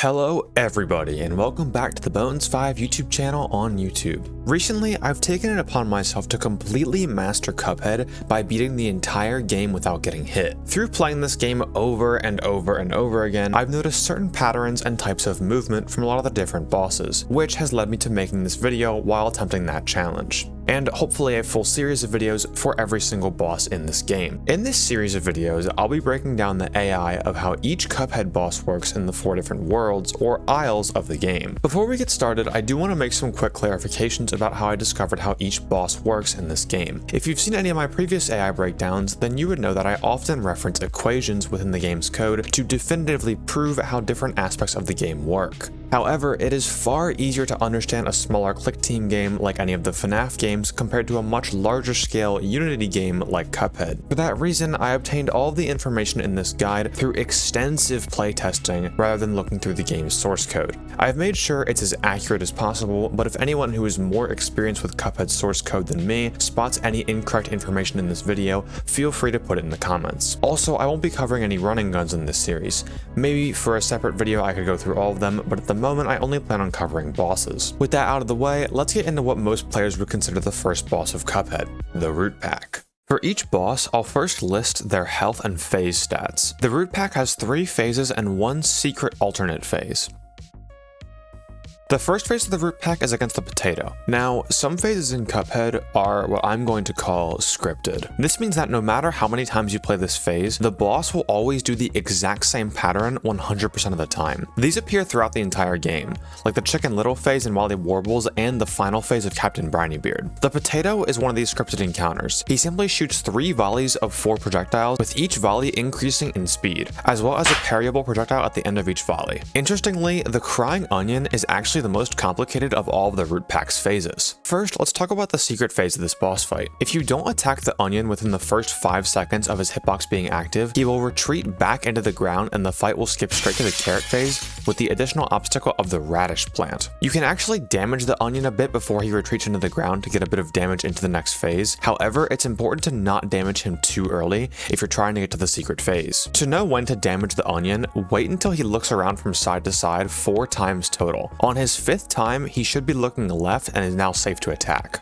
Hello everybody and welcome back to the Bones5 YouTube channel on YouTube. Recently, I've taken it upon myself to completely master Cuphead by beating the entire game without getting hit. Through playing this game over and over and over again, I've noticed certain patterns and types of movement from a lot of the different bosses, which has led me to making this video while attempting that challenge. And hopefully a full series of videos for every single boss in this game. In this series of videos, I'll be breaking down the AI of how each Cuphead boss works in the 4 different worlds or aisles of the game. Before we get started, I do want to make some quick clarifications about how I discovered how each boss works in this game. If you've seen any of my previous AI breakdowns, then you would know that I often reference equations within the game's code to definitively prove how different aspects of the game work. However, it is far easier to understand a smaller click team game like any of the FNAF games compared to a much larger scale Unity game like Cuphead. For that reason, I obtained all of the information in this guide through extensive playtesting rather than looking through the game's source code. I've made sure it's as accurate as possible, but if anyone who is more experienced with Cuphead's source code than me spots any incorrect information in this video, feel free to put it in the comments. Also, I won't be covering any running guns in this series. Maybe for a separate video I could go through all of them, but at the moment I only plan on covering bosses. With that out of the way, let's get into what most players would consider the first boss of Cuphead, the Root Pack. For each boss, I'll first list their health and phase stats. The Root Pack has 3 phases and 1 secret alternate phase. The first phase of the Root Pack is against the potato. Now, some phases in Cuphead are what I'm going to call scripted. This means that no matter how many times you play this phase, the boss will always do the exact same pattern 100% of the time. These appear throughout the entire game, like the Chicken Little phase in Wily Warbles and the final phase of Captain Brinybeard. The potato is one of these scripted encounters. He simply shoots 3 volleys of 4 projectiles, with each volley increasing in speed, as well as a parryable projectile at the end of each volley. Interestingly, the Crying Onion is actually the most complicated of all of the Root Pack's phases. First, let's talk about the secret phase of this boss fight. If you don't attack the Onion within the first 5 seconds of his hitbox being active, he will retreat back into the ground and the fight will skip straight to the Carrot phase with the additional obstacle of the Radish plant. You can actually damage the Onion a bit before he retreats into the ground to get a bit of damage into the next phase. However, it's important to not damage him too early if you're trying to get to the secret phase. To know when to damage the Onion, wait until he looks around from side to side 4 times total. On his 5th time, he should be looking left and is now safe to attack.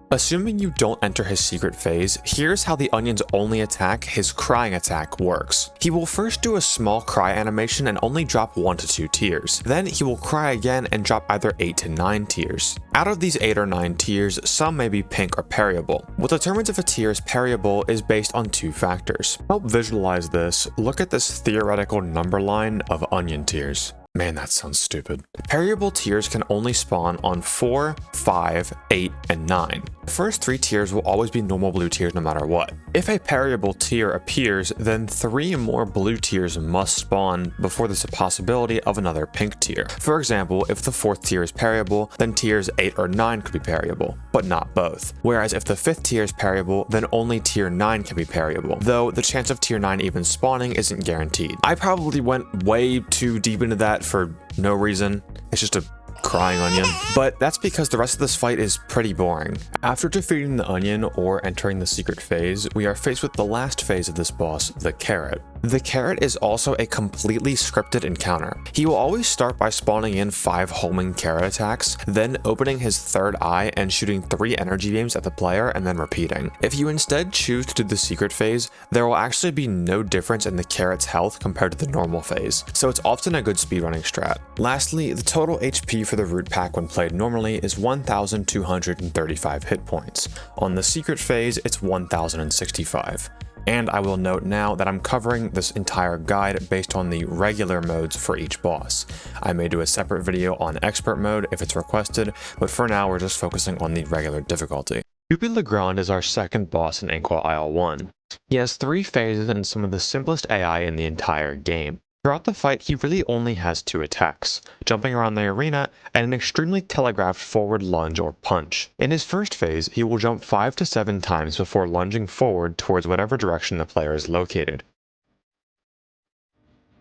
Assuming you don't enter his secret phase, here's how the Onion's only attack, his crying attack, works. He will first do a small cry animation and only drop 1 to 2 tears. Then he will cry again and drop either 8 to 9 tears. Out of these 8 or 9 tears, some may be pink or parryable. What determines if a tear is parryable is based on 2 factors. To help visualize this, look at this theoretical number line of onion tears. Man, that sounds stupid. Parryable tears can only spawn on 4, 5, 8, and 9. The first 3 tiers will always be normal blue tears no matter what. If a parryable tier appears, then 3 more blue tears must spawn before there's a possibility of another pink tier. For example, if the 4th tier is parryable, then tiers 8 or 9 could be parryable, but not both. Whereas if the 5th tier is parryable, then only tier 9 can be parryable, though the chance of tier 9 even spawning isn't guaranteed. I probably went way too deep into that for no reason. It's just a crying onion. But that's because the rest of this fight is pretty boring. After defeating the Onion or entering the secret phase, we are faced with the last phase of this boss, the Carrot. The Carrot is also a completely scripted encounter. He will always start by spawning in 5 homing carrot attacks, then opening his 3rd eye and shooting 3 energy beams at the player and then repeating. If you instead choose to do the secret phase, there will actually be no difference in the Carrot's health compared to the normal phase, so it's often a good speedrunning strat. Lastly, the total HP for the Root Pack when played normally is 1,235 hit points. On the secret phase, it's 1,065. And I will note now that I'm covering this entire guide based on the regular modes for each boss. I may do a separate video on expert mode if it's requested, but for now we're just focusing on the regular difficulty. Goopy Le Grande is our second boss in Inkwell Isle 1. He has 3 phases and some of the simplest AI in the entire game. Throughout the fight, he really only has 2 attacks, jumping around the arena and an extremely telegraphed forward lunge or punch. In his first phase, he will jump 5 to 7 times before lunging forward towards whatever direction the player is located.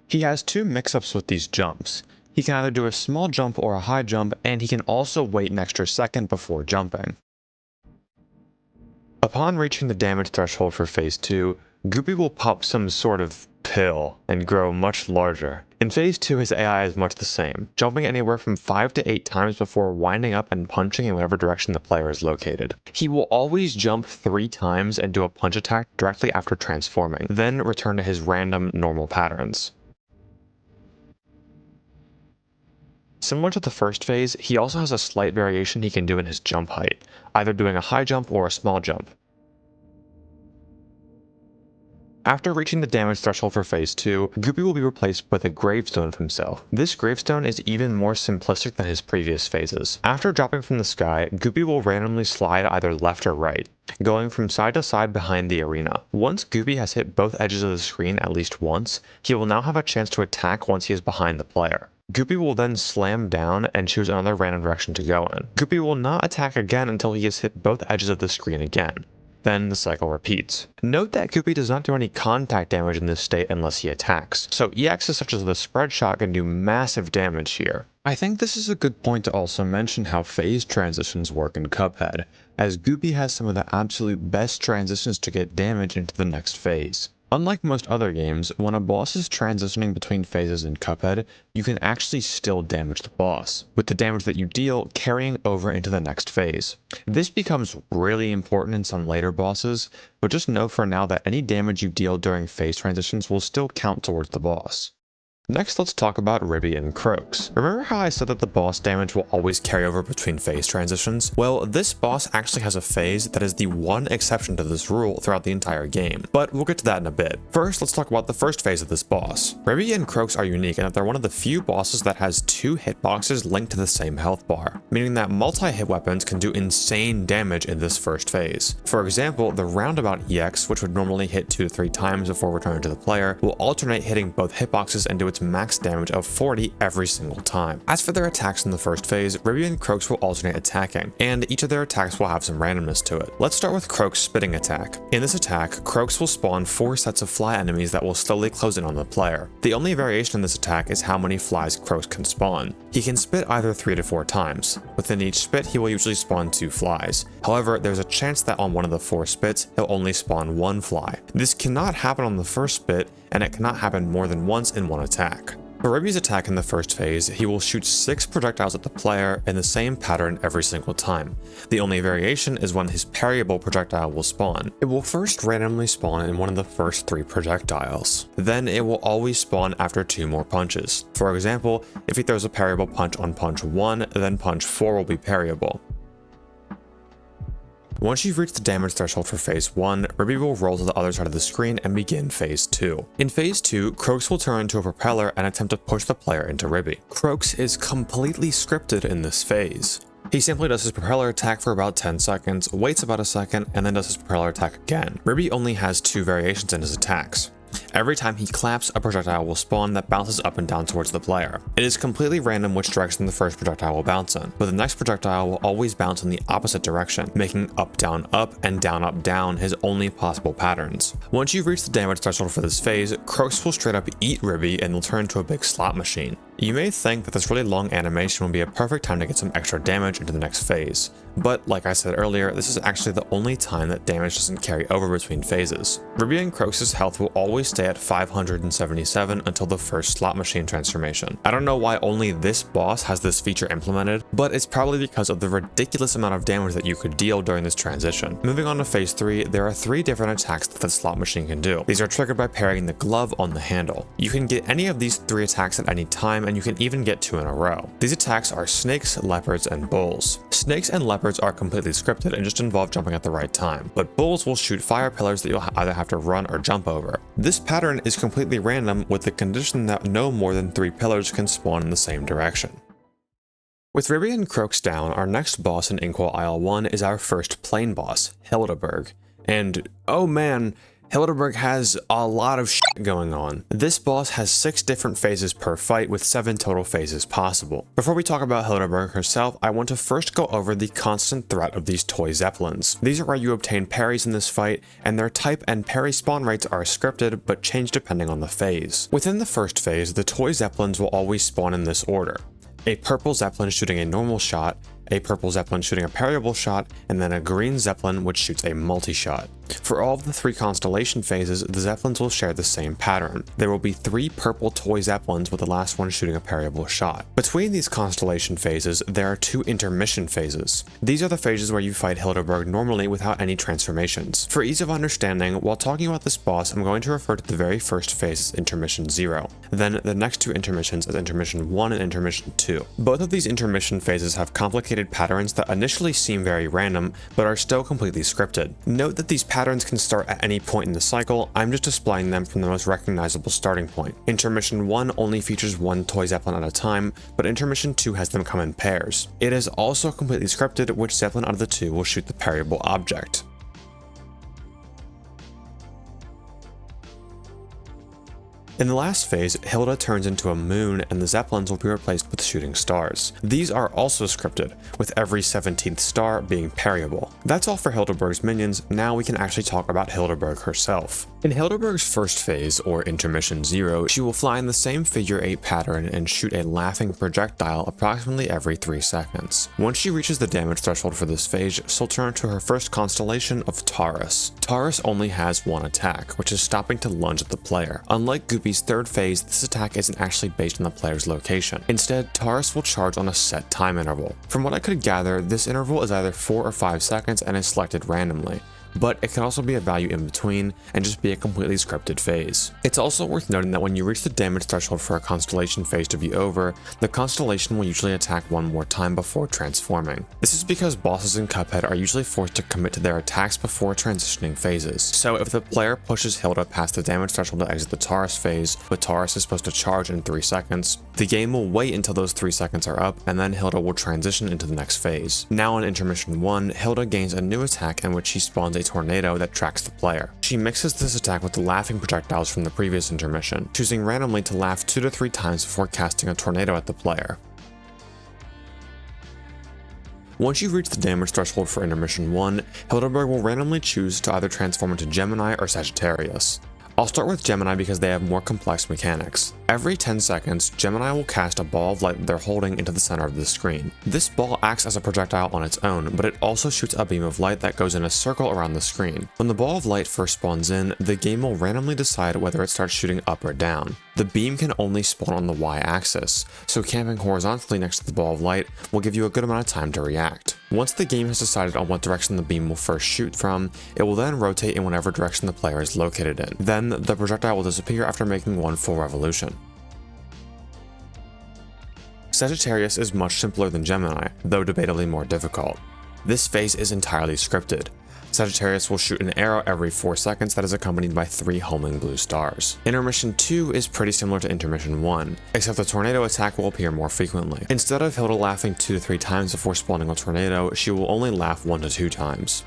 He has 2 mix-ups with these jumps. He can either do a small jump or a high jump, and he can also wait an extra second before jumping. Upon reaching the damage threshold for phase 2, Goopy will pop some sort of hill and grow much larger. In Phase 2, his AI is much the same, jumping anywhere from 5 to 8 times before winding up and punching in whatever direction the player is located. He will always jump 3 times and do a punch attack directly after transforming, then return to his random normal patterns. Similar to the first phase, he also has a slight variation he can do in his jump height, either doing a high jump or a small jump. After reaching the damage threshold for Phase 2, Goopy will be replaced with a gravestone of himself. This gravestone is even more simplistic than his previous phases. After dropping from the sky, Goopy will randomly slide either left or right, going from side to side behind the arena. Once Goopy has hit both edges of the screen at least once, he will now have a chance to attack once he is behind the player. Goopy will then slam down and choose another random direction to go in. Goopy will not attack again until he has hit both edges of the screen again. Then the cycle repeats. Note that Goopy does not do any contact damage in this state unless he attacks, so EXs such as the spread shot can do massive damage here. I think this is a good point to also mention how phase transitions work in Cuphead, as Goopy has some of the absolute best transitions to get damage into the next phase. Unlike most other games, when a boss is transitioning between phases in Cuphead, you can actually still damage the boss, with the damage that you deal carrying over into the next phase. This becomes really important in some later bosses, but just know for now that any damage you deal during phase transitions will still count towards the boss. Next, let's talk about Ribby and Croaks. Remember how I said that the boss damage will always carry over between phase transitions? Well, this boss actually has a phase that is the one exception to this rule throughout the entire game, but we'll get to that in a bit. First, let's talk about the first phase of this boss. Ribby and Croaks are unique in that they're one of the few bosses that has 2 hitboxes linked to the same health bar, meaning that multi-hit weapons can do insane damage in this first phase. For example, the Roundabout EX, which would normally hit 2 to 3 times before returning to the player, will alternate hitting both hitboxes and do its max damage of 40 every single time. As for their attacks in the first phase, Ribby and Croaks will alternate attacking, and each of their attacks will have some randomness to it. Let's start with Croaks' spitting attack. In this attack, Croaks will spawn 4 sets of fly enemies that will slowly close in on the player. The only variation in this attack is how many flies Croaks can spawn. He can spit either 3 to 4 times. Within each spit, he will usually spawn 2 flies. However, there's a chance that on one of the 4 spits, he'll only spawn 1 fly. This cannot happen on the first spit, and it cannot happen more than once in one attack. For Ribby's attack in the first phase, he will shoot 6 projectiles at the player in the same pattern every single time. The only variation is when his parryable projectile will spawn. It will first randomly spawn in one of the first 3 projectiles. Then it will always spawn after 2 more punches. For example, if he throws a parryable punch on punch 1, then punch 4 will be parryable. Once you've reached the damage threshold for Phase 1, Ribby will roll to the other side of the screen and begin Phase 2. In Phase 2, Croaks will turn into a propeller and attempt to push the player into Ribby. Croaks is completely scripted in this phase. He simply does his propeller attack for about 10 seconds, waits about a second, and then does his propeller attack again. Ribby only has 2 variations in his attacks. Every time he claps, a projectile will spawn that bounces up and down towards the player. It is completely random which direction the first projectile will bounce in, but the next projectile will always bounce in the opposite direction, making up, down, and down his only possible patterns. Once you've reached the damage threshold for this phase, Croaks will straight up eat Ribby and will turn into a big slot machine. You may think that this really long animation will be a perfect time to get some extra damage into the next phase, but like I said earlier, this is actually the only time that damage doesn't carry over between phases. Ribby and Croaks' health will always stay at 577 until the first slot machine transformation. I don't know why only this boss has this feature implemented, but it's probably because of the ridiculous amount of damage that you could deal during this transition. Moving on to Phase 3, there are 3 different attacks that the slot machine can do. These are triggered by parrying the glove on the handle. You can get any of these 3 attacks at any time, and you can even get 2 in a row. These attacks are snakes, leopards, and bulls. Snakes and leopards are completely scripted and just involve jumping at the right time, but bulls will shoot fire pillars that you'll either have to run or jump over. This pattern is completely random with the condition that no more than 3 pillars can spawn in the same direction. With Ribby and Croaks down, our next boss in Inkwell Isle 1 is our first plane boss, Hilda Berg. And oh man, Hilda Berg has a lot of shit going on. This boss has 6 different phases per fight with 7 total phases possible. Before we talk about Hilda Berg herself, I want to first go over the constant threat of these toy zeppelins. These are where you obtain parries in this fight, and their type and parry spawn rates are scripted but change depending on the phase. Within the first phase, the toy zeppelins will always spawn in this order: a purple zeppelin shooting a normal shot, a purple zeppelin shooting a parryable shot, and then a green zeppelin which shoots a multi-shot. For all of the 3 constellation phases, the Zeppelins will share the same pattern. There will be 3 purple toy Zeppelins with the last one shooting a parryable shot. Between these constellation phases, there are 2 intermission phases. These are the phases where you fight Hilda Berg normally without any transformations. For ease of understanding, while talking about this boss, I'm going to refer to the very first phase as intermission 0, then the next 2 intermissions as intermission 1 and intermission 2. Both of these intermission phases have complicated patterns that initially seem very random, but are still completely scripted. Note that these patterns can start at any point in the cycle. I'm just displaying them from the most recognizable starting point. Intermission 1 only features 1 toy Zeppelin at a time, but intermission 2 has them come in pairs. It is also completely scripted which Zeppelin out of the 2 will shoot the parryable object. In the last phase, Hilda turns into a moon and the Zeppelins will be replaced with shooting stars. These are also scripted, with every 17th star being parryable. That's all for Hilda Berg's minions. Now we can actually talk about Hilda Berg herself. In Hilda Berg's first phase, or intermission 0, she will fly in the same figure 8 pattern and shoot a laughing projectile approximately every 3 seconds. Once she reaches the damage threshold for this phase, she'll turn to her first constellation of Taurus. Taurus only has 1 attack, which is stopping to lunge at the player. Unlike Goopy's third phase, this attack isn't actually based on the player's location. Instead, Taurus will charge on a set time interval. From what I could gather, this interval is either 4 or 5 seconds and is selected randomly, but it can also be a value in between and just be a completely scripted phase. It's also worth noting that when you reach the damage threshold for a constellation phase to be over, the constellation will usually attack 1 more time before transforming. This is because bosses in Cuphead are usually forced to commit to their attacks before transitioning phases. So if the player pushes Hilda past the damage threshold to exit the Taurus phase, but Taurus is supposed to charge in 3 seconds, the game will wait until those 3 seconds are up, and then Hilda will transition into the next phase. Now in intermission 1, Hilda gains a new attack in which she spawns a tornado that tracks the player. She mixes this attack with the laughing projectiles from the previous intermission, choosing randomly to laugh 2 to 3 times before casting a tornado at the player. Once you reach the damage threshold for intermission 1, Hilda Berg will randomly choose to either transform into Gemini or Sagittarius. I'll start with Gemini because they have more complex mechanics. Every 10 seconds, Gemini will cast a ball of light that they're holding into the center of the screen. This ball acts as a projectile on its own, but it also shoots a beam of light that goes in a circle around the screen. When the ball of light first spawns in, the game will randomly decide whether it starts shooting up or down. The beam can only spawn on the y-axis, so camping horizontally next to the ball of light will give you a good amount of time to react. Once the game has decided on what direction the beam will first shoot from, it will then rotate in whatever direction the player is located in. Then the projectile will disappear after making 1 full revolution. Sagittarius is much simpler than Gemini, though debatably more difficult. This phase is entirely scripted. Sagittarius will shoot an arrow every 4 seconds that is accompanied by 3 homing blue stars. Intermission 2 is pretty similar to intermission 1, except the tornado attack will appear more frequently. Instead of Hilda laughing 2 to 3 times before spawning a tornado, she will only laugh 1 to 2 times.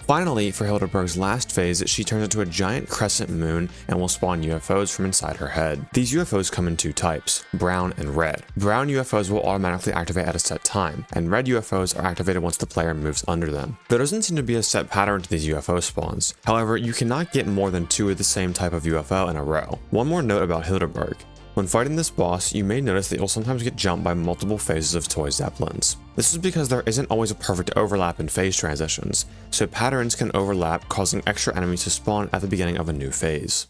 Finally, for Hilda Berg's last phase, she turns into a giant crescent moon and will spawn UFOs from inside her head. These UFOs come in 2 types, brown and red. Brown UFOs will automatically activate at a set time, and red UFOs are activated once the player moves under them. There doesn't seem to be a set pattern to these UFO spawns. However, you cannot get more than 2 of the same type of UFO in a row. One more note about Hilda Berg. When fighting this boss, you may notice that you'll sometimes get jumped by multiple phases of toy Zeppelins. This is because there isn't always a perfect overlap in phase transitions, so patterns can overlap, causing extra enemies to spawn at the beginning of a new phase.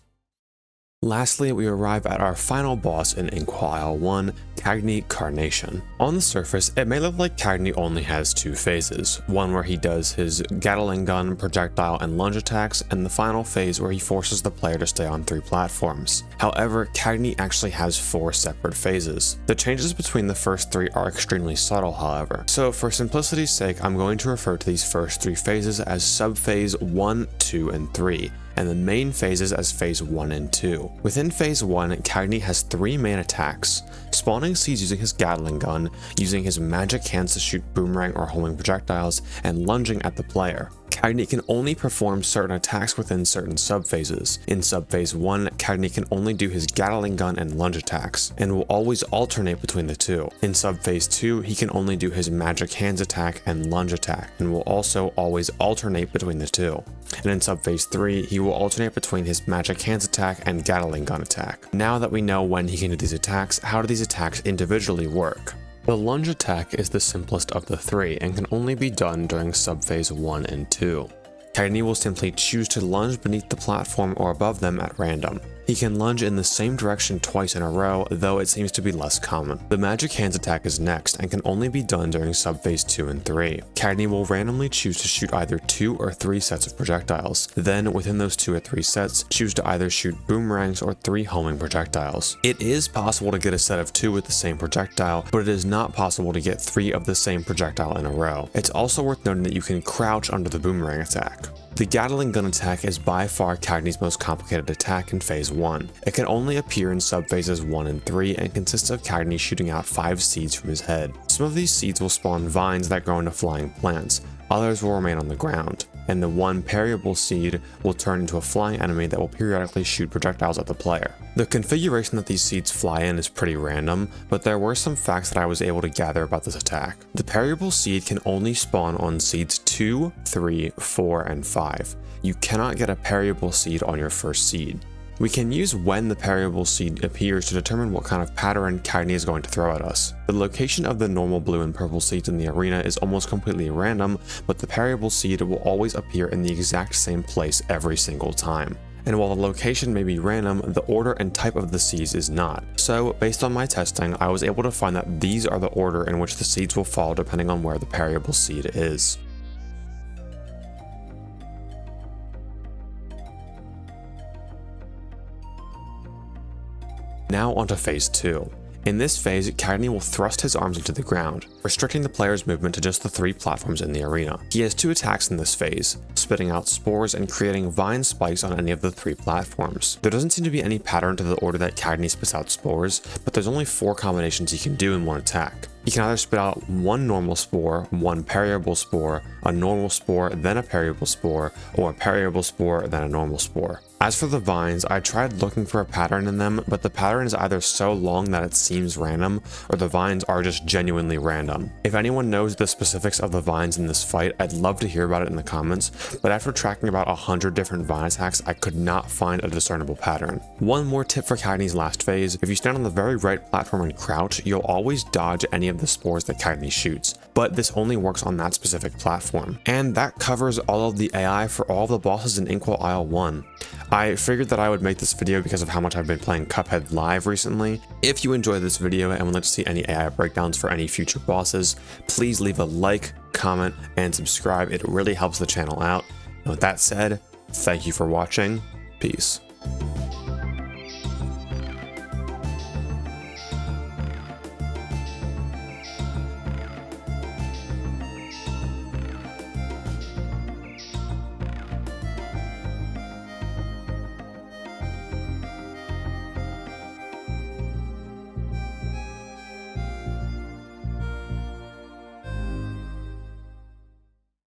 Lastly, we arrive at our final boss in Inkwell 1, Cagney Carnation. On the surface, it may look like Cagney only has 2 phases, one where he does his Gatling gun, projectile, and lunge attacks, and the final phase where he forces the player to stay on 3 platforms. However, Cagney actually has 4 separate phases. The changes between the first 3 are extremely subtle, however, so for simplicity's sake, I'm going to refer to these first 3 phases as subphase 1, 2, and 3. And the main phases as phase 1 and 2. Within phase 1, Cagney has 3 main attacks: spawning seeds using his Gatling gun, using his magic hands to shoot boomerang or homing projectiles, and lunging at the player. Cagney can only perform certain attacks within certain subphases. In subphase 1, Cagney can only do his Gatling gun and lunge attacks, and will always alternate between the 2. In subphase 2, he can only do his magic hands attack and lunge attack, and will also always alternate between the 2. And in subphase 3, he will alternate between his magic hands attack and Gatling gun attack. Now that we know when he can do these attacks, how do these attacks individually work? The lunge attack is the simplest of the three and can only be done during subphase 1 and 2. Cagney will simply choose to lunge beneath the platform or above them at random. He can lunge in the same direction twice in a row, though it seems to be less common. The magic hands attack is next and can only be done during subphase 2 and 3. Cagney will randomly choose to shoot either 2 or 3 sets of projectiles. Then, within those 2 or 3 sets, choose to either shoot boomerangs or 3 homing projectiles. It is possible to get a set of 2 with the same projectile, but it is not possible to get 3 of the same projectile in a row. It's also worth noting that you can crouch under the boomerang attack. The Gatling gun attack is by far Cagney's most complicated attack in phase 1. It can only appear in subphases 1 and 3 and consists of Cagney shooting out 5 seeds from his head. Some of these seeds will spawn vines that grow into flying plants, others will remain on the ground, and the one parryable seed will turn into a flying enemy that will periodically shoot projectiles at the player. The configuration that these seeds fly in is pretty random, but there were some facts that I was able to gather about this attack. The parryable seed can only spawn on seeds 2, 3, 4, and 5. You cannot get a parryable seed on your first seed. We can use when the parryable seed appears to determine what kind of pattern Cagney is going to throw at us. The location of the normal blue and purple seeds in the arena is almost completely random, but the parryable seed will always appear in the exact same place every single time. And while the location may be random, the order and type of the seeds is not. So, based on my testing, I was able to find that these are the order in which the seeds will fall depending on where the parryable seed is. Now onto phase 2. In this phase, Cagney will thrust his arms into the ground, restricting the player's movement to just the 3 platforms in the arena. He has 2 attacks in this phase, spitting out spores and creating vine spikes on any of the 3 platforms. There doesn't seem to be any pattern to the order that Cagney spits out spores, but there's only 4 combinations he can do in one attack. He can either spit out 1 normal spore, 1 parryable spore, a normal spore, then a parryable spore, or a parryable spore, then a normal spore. As for the vines, I tried looking for a pattern in them, but the pattern is either so long that it seems random, or the vines are just genuinely random. If anyone knows the specifics of the vines in this fight, I'd love to hear about it in the comments, but after tracking about 100 different vine attacks, I could not find a discernible pattern. One more tip for Cagney's last phase: if you stand on the very right platform and crouch, you'll always dodge any of the spores that Cagney shoots, but this only works on that specific platform. And that covers all of the AI for all the bosses in Inkwell Isle 1. I figured that I would make this video because of how much I've been playing Cuphead live recently. If you enjoyed this video and would like to see any AI breakdowns for any future bosses, please leave a like, comment, and subscribe. It really helps the channel out. And with that said, thank you for watching. Peace.